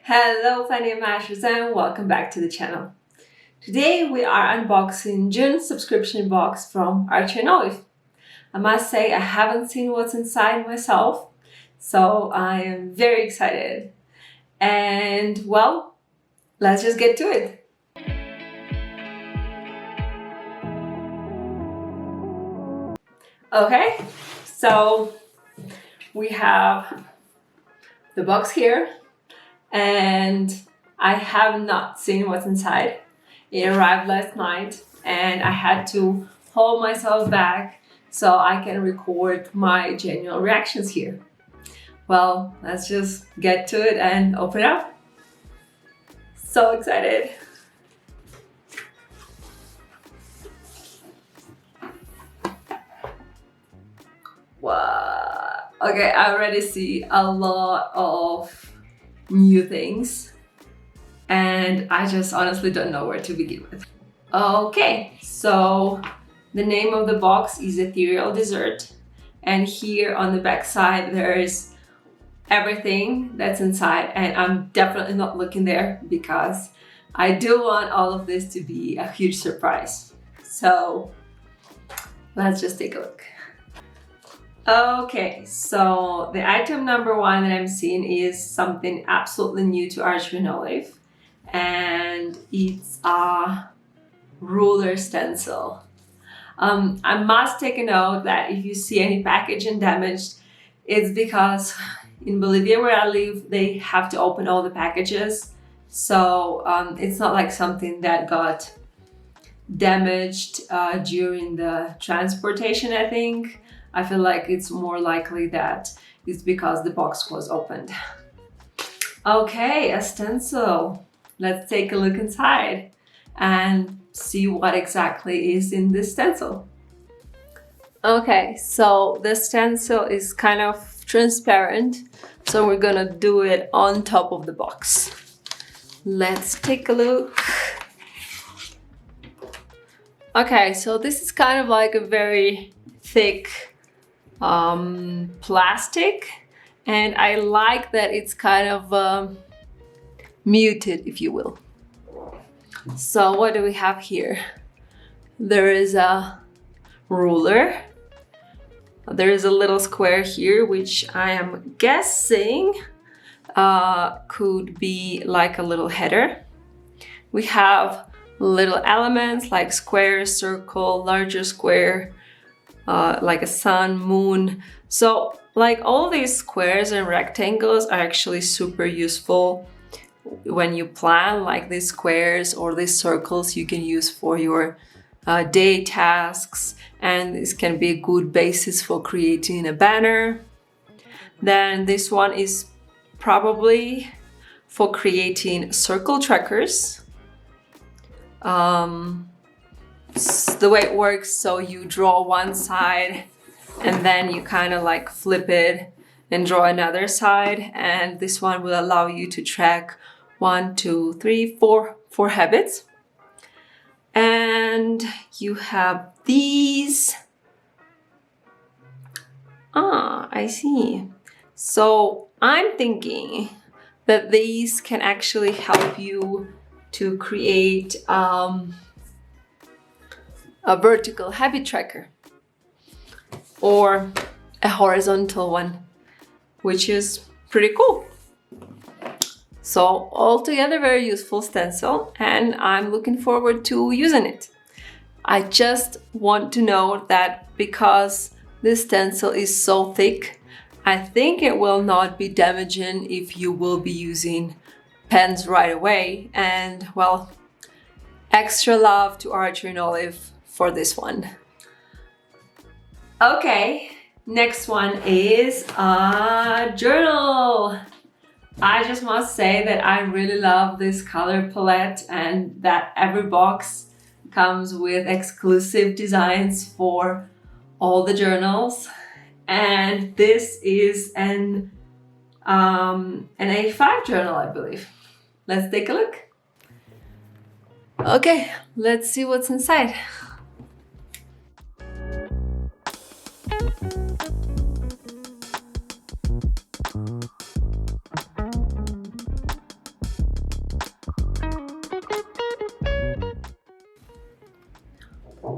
Hello, Fanny and Masha, and welcome back to the channel. Today we are unboxing June's subscription box from Archie and Olive. I must say I haven't seen what's inside myself, so I am very excited. And well, let's just get to it. Okay, so we have the box here, and I have not seen what's inside. It arrived last night and I had to hold myself back so I can record my genuine reactions here. Well, let's just get to it and open it up. So excited. Wow. Okay, I already see a lot of new things and I just honestly don't know where to begin with. Okay, so the name of the box is Ethereal Dessert, and here on the back side there's everything that's inside, and I'm definitely not looking there because I do want all of this to be a huge surprise. So let's just take a look. Okay, so the item number one that I'm seeing is something absolutely new to Archie and Olive, and it's a ruler stencil. I must take a note that if you see any packaging damaged, it's because in Bolivia where I live, they have to open all the packages. So it's not like something that got damaged during the transportation, I think. I feel like it's more likely that it's because the box was opened. Okay, a stencil. Let's take a look inside and see what exactly is in this stencil. Okay, so the stencil is kind of transparent, so we're gonna do it on top of the box. Let's take a look. Okay, so this is kind of like a very thick plastic, and I like that it's kind of muted, if you will. So what do we have here? There is a ruler. There is a little square here, which I am guessing could be like a little header. We have little elements like square, circle, larger square, like a sun, moon. So like all these squares and rectangles are actually super useful when you plan, like these squares or these circles you can use for your day tasks, and this can be a good basis for creating a banner. Then this one is probably for creating circle trackers. The way it works, so you draw one side and then you kind of like flip it and draw another side, and this one will allow you to track 1, 2, 3, 4 habits. And you have these. I see. So I'm thinking that these can actually help you to create a vertical habit tracker or a horizontal one, which is pretty cool. So altogether very useful stencil, and I'm looking forward to using it. I just want to note that because this stencil is so thick, I think it will not be damaging if you will be using pens right away. And well, extra love to Archie and Olive for this one. Okay, next one is a journal. I just must say that I really love this color palette and that every box comes with exclusive designs for all the journals. And this is an A5 journal, I believe. Let's take a look. Okay, let's see what's inside.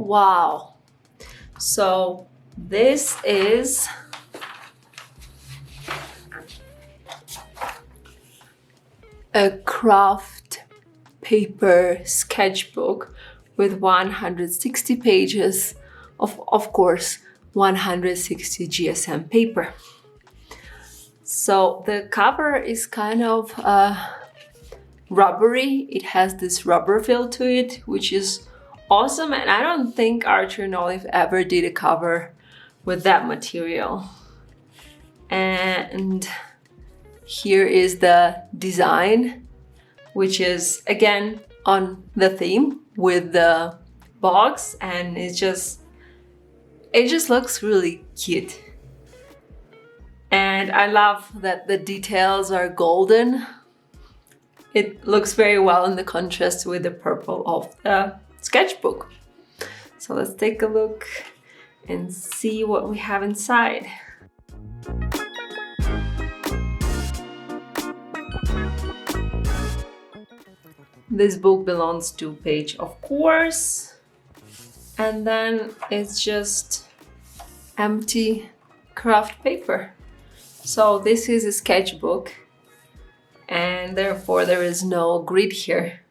Wow. So this is a craft paper sketchbook with 160 pages of course, 160 GSM paper. So the cover is kind of rubbery. It has this rubber feel to it, which is awesome, and I don't think Archer and Olive ever did a cover with that material. And here is the design, which is again on the theme with the box, and it just looks really cute. And I love that the details are golden. It looks very well in the contrast with the purple of the sketchbook. So let's take a look and see what we have inside. This book belongs to Paige, of course, and then it's just empty craft paper. So this is a sketchbook, and therefore there is no grid here.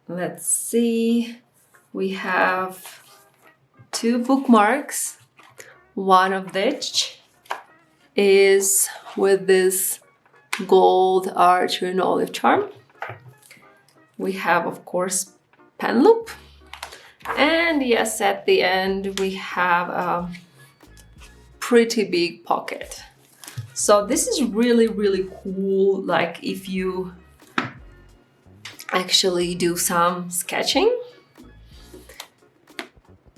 Let's see, we have 2 bookmarks, one of which is with this gold Archer and Olive charm. We have, of course, pen loop, and yes, at the end we have a pretty big pocket. So this is really, really cool, like if you actually do some sketching.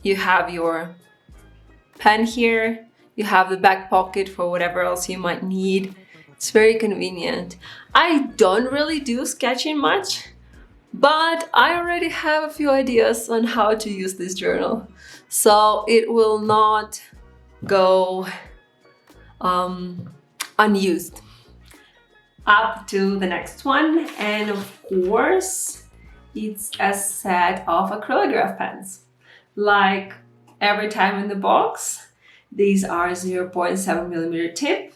You have your pen here, you have the back pocket for whatever else you might need. It's very convenient. I don't really do sketching much, but I already have a few ideas on how to use this journal. So it will not go unused. Up to the next one, and of course it's a set of acrylograph pens. Like every time in the box, these are 0.7mm tip,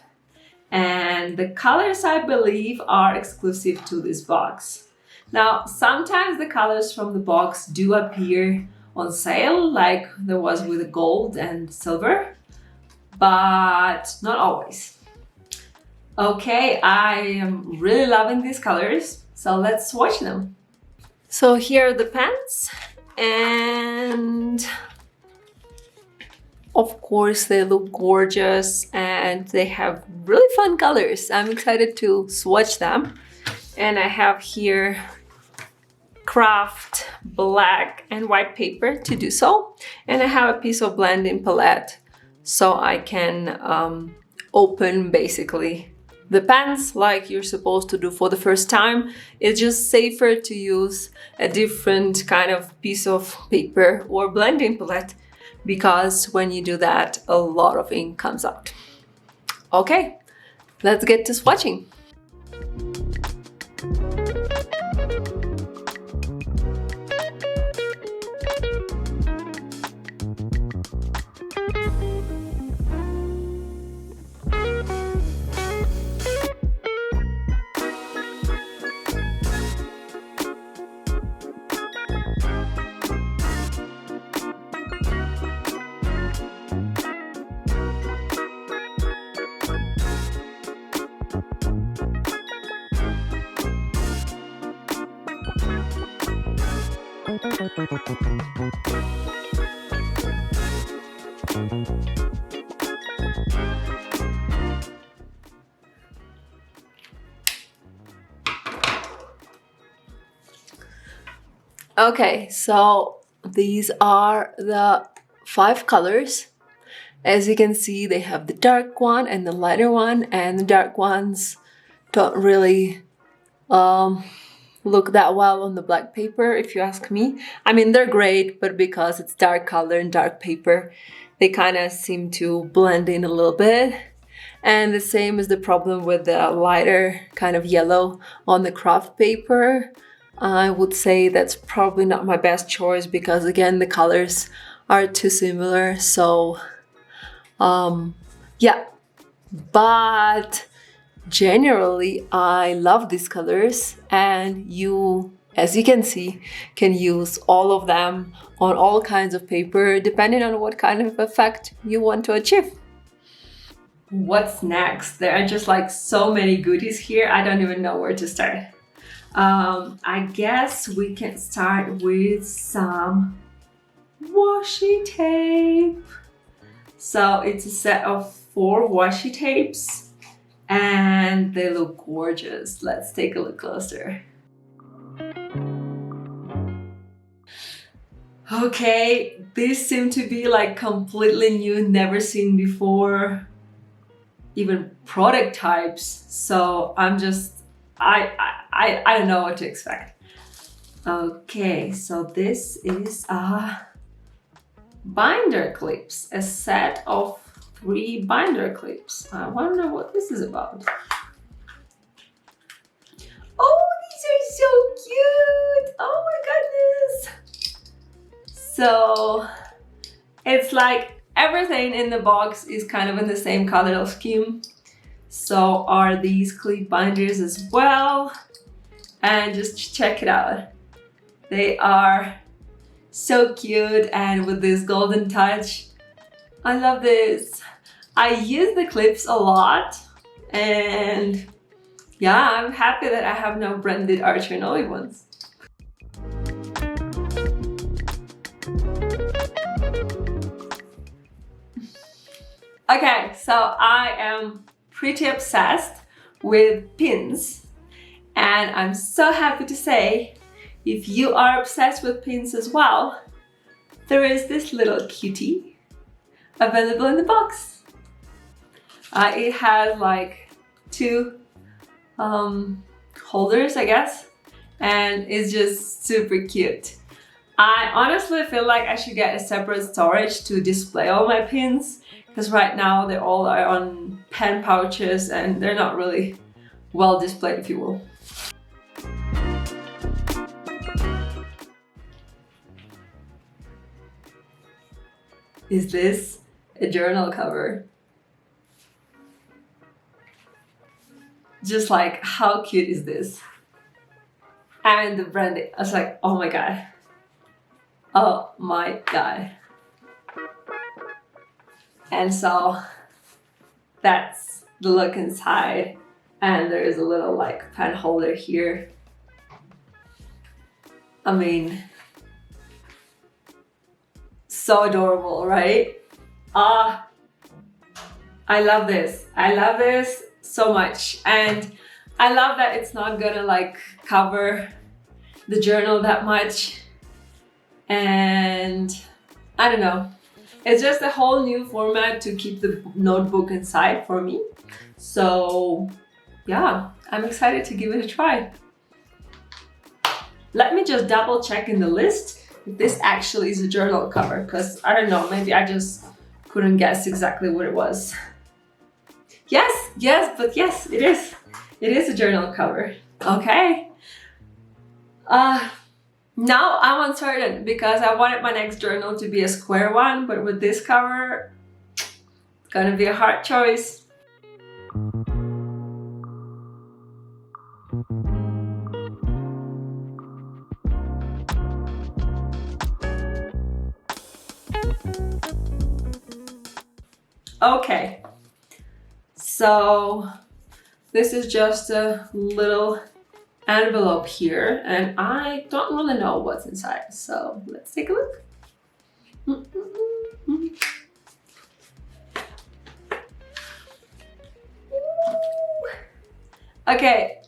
and the colors, I believe, are exclusive to this box. Now, sometimes the colors from the box do appear on sale, like there was with the gold and silver, but not always. Okay, I am really loving these colors, so let's swatch them. So here are the pens, and of course they look gorgeous and they have really fun colors. I'm excited to swatch them. And I have here craft black and white paper to do so, and I have a piece of blending palette so I can open basically the pens like you're supposed to do for the first time. It's just safer to use a different kind of piece of paper or blending palette, because when you do that, a lot of ink comes out. Okay, let's get to swatching. Okay, so these are the 5 colors. As you can see, they have the dark one and the lighter one, and the dark ones don't really look that well on the black paper, if you ask me. I mean, they're great, but because it's dark color and dark paper, they kind of seem to blend in a little bit. And the same is the problem with the lighter kind of yellow on the craft paper. I would say that's probably not my best choice because again the colors are too similar. So yeah, but generally I love these colors, and you, as you can see, can use all of them on all kinds of paper depending on what kind of effect you want to achieve. What's next? There are just like so many goodies here, I don't even know where to start. I guess we can start with some washi tape. So it's a set of 4 washi tapes and they look gorgeous. Let's take a look closer. Okay, these seem to be like completely new, never seen before, even product types. So I'm just, I don't know what to expect. Okay, so this is binder clips, a set of 3 binder clips. I wonder what this is about. Oh, these are so cute! Oh my goodness! So it's like everything in the box is kind of in the same color scheme. So are these clip binders as well. And just check it out. They are so cute and with this golden touch. I love this. I use the clips a lot and yeah, I'm happy that I have no branded Art Renoli ones. Okay, so I am pretty obsessed with pins, and I'm so happy to say if you are obsessed with pins as well, there is this little cutie available in the box. It has like 2 holders, I guess, and it's just super cute. I honestly feel like I should get a separate storage to display all my pins, because right now they all are on pen pouches and they're not really well displayed, if you will. Is this a journal cover? Just like, how cute is this? And the branding, I was like, oh my god. Oh my god. And so that's the look inside. And there is a little like pen holder here. I mean, so adorable, right? I love this. I love this so much. And I love that it's not gonna like cover the journal that much. And I don't know. It's just a whole new format to keep the notebook inside for me. So yeah, I'm excited to give it a try. Let me just double check in the list if this actually is a journal cover, because I don't know, maybe I just couldn't guess exactly what it was. Yes, but yes, it is. It is a journal cover. Okay. Now I'm uncertain because I wanted my next journal to be a square one, but with this cover, it's gonna be a hard choice. Okay, so this is just a little envelope here and I don't really know what's inside, so let's take a look. Okay,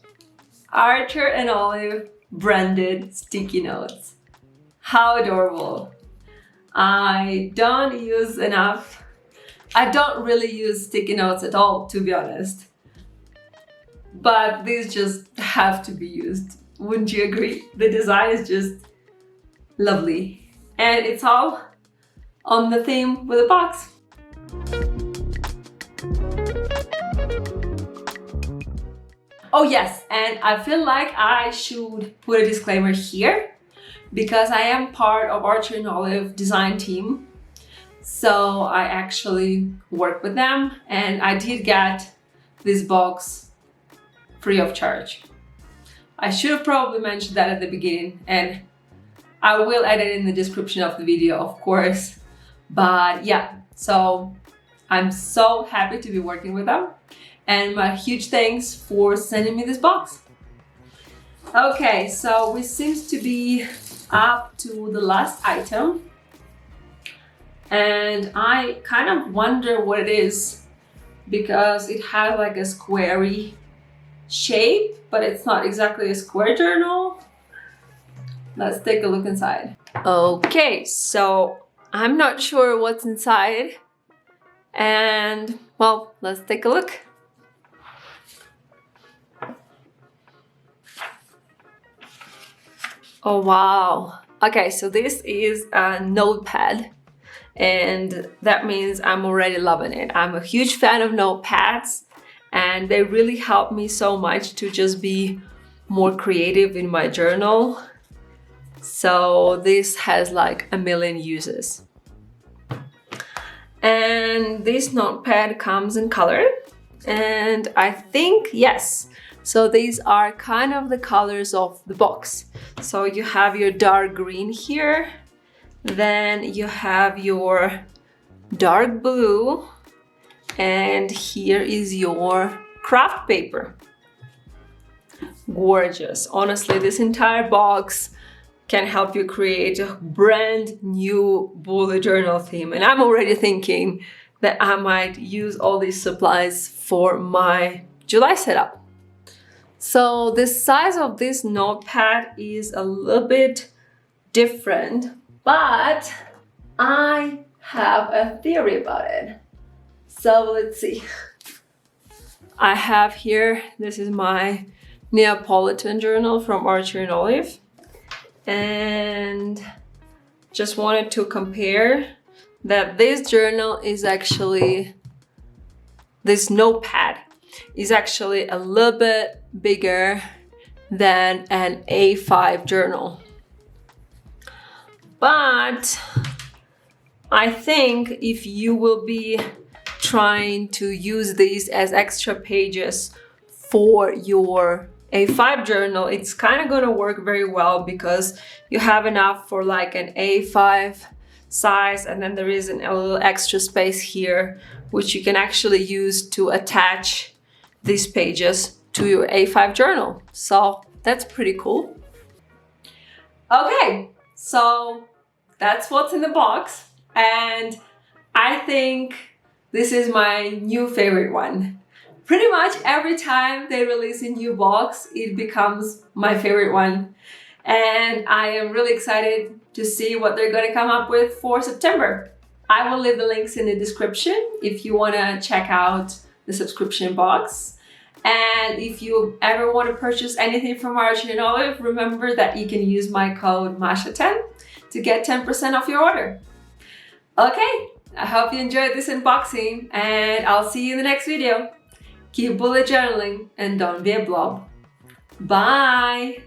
Archer and Olive branded sticky notes. How adorable. I don't really use sticky notes at all, to be honest. But these just have to be used. Wouldn't you agree? The design is just lovely. And it's all on the theme with a box. Oh yes, and I feel like I should put a disclaimer here because I am part of Archery and Olive design team. So I actually work with them, and I did get this box free of charge. I should have probably mentioned that at the beginning, and I will add it in the description of the video, of course. But yeah, so I'm so happy to be working with them, and my huge thanks for sending me this box. Okay, so we seems to be up to the last item, and I kind of wonder what it is because it has like a squarey shape, but it's not exactly a square journal. Let's take a look inside. Okay, so I'm not sure what's inside, and well, let's take a look. Oh wow. Okay, so this is a Notepad, and that means I'm already loving it. I'm a huge fan of notepads, and they really help me so much to just be more creative in my journal. So this has like a million uses. And this notepad comes in color, and I think, yes, so these are kind of the colors of the box. So you have your dark green here, then you have your dark blue, and here is your craft paper. Gorgeous. Honestly, this entire box can help you create a brand new bullet journal theme. And I'm already thinking that I might use all these supplies for my July setup. So the size of this notepad is a little bit different, but I have a theory about it. So let's see. I have here, this is my Neapolitan journal from Archery and Olive. And just wanted to compare that this journal is actually, this notepad is actually a little bit bigger than an A5 journal. But I think if you will be trying to use these as extra pages for your A5 journal, it's kind of going to work very well because you have enough for like an A5 size, and then there is a little extra space here which you can actually use to attach these pages to your A5 journal. So that's pretty cool. Okay, so that's what's in the box, and I think this is my new favorite one. Pretty much every time they release a new box, it becomes my favorite one. And I am really excited to see what they're going to come up with for September. I will leave the links in the description if you want to check out the subscription box. And if you ever want to purchase anything from Archery and Olive, remember that you can use my code Masha10 to get 10% off your order. Okay, I hope you enjoyed this unboxing, and I'll see you in the next video. Keep bullet journaling and don't be a blob. Bye!